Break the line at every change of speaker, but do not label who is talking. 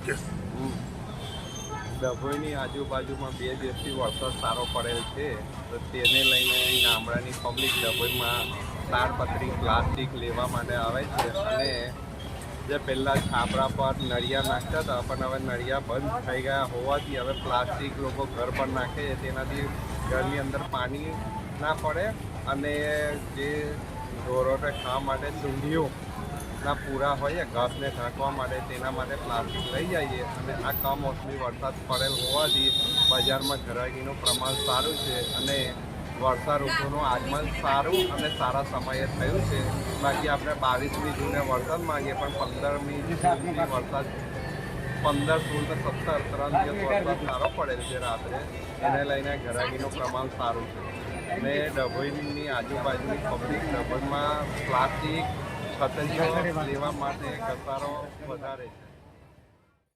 Okay.
ડભોઈની આજુબાજુમાં 2 દિવસથી વરસાદ સારો પડેલ છે, તો તેને લઈને ગામડાની પબ્લિક ડભોઈમાં તાડપત્રી પ્લાસ્ટિક લેવા માટે આવે છે. અને જે પહેલાં છાપરા પર નળિયા નાખતા હતા, પણ હવે નળિયા બંધ થઈ ગયા હોવાથી હવે પ્લાસ્ટિક લોકો ઘર પર નાખે છે. તેનાથી ઘરની અંદર પાણી ના પડે અને જે ઢોરોને ખાવા માટે સૂંઢીઓના પૂરા હોય ઘાસને ઢાંકવા માટે, તેના માટે પ્લાસ્ટિક લઈ જઈએ. અને આ કમોસમી વરસાદ પડેલ હોવાથી બજારમાં ઘરાગીનું પ્રમાણ સારું છે અને વર્ષા ઋતુનું આગમન સારું અને સારા સમયે થયું છે. બાકી આપણે 22મી જૂને વરસાદ માંગીએ, પણ 15મી જૂનથી વરસાદ 15, 16, 17 3 દિવસ વરસાદ સારો પડેલ છે રાત્રે. એને લઈને ઘરાગીનું પ્રમાણ સારું છે. અને ડભોઈની આજુબાજુની પબ્લિક ડભોઈમાં પ્લાસ્ટિક છતરીઓ લેવા માટે ઘસારો વધારે છે.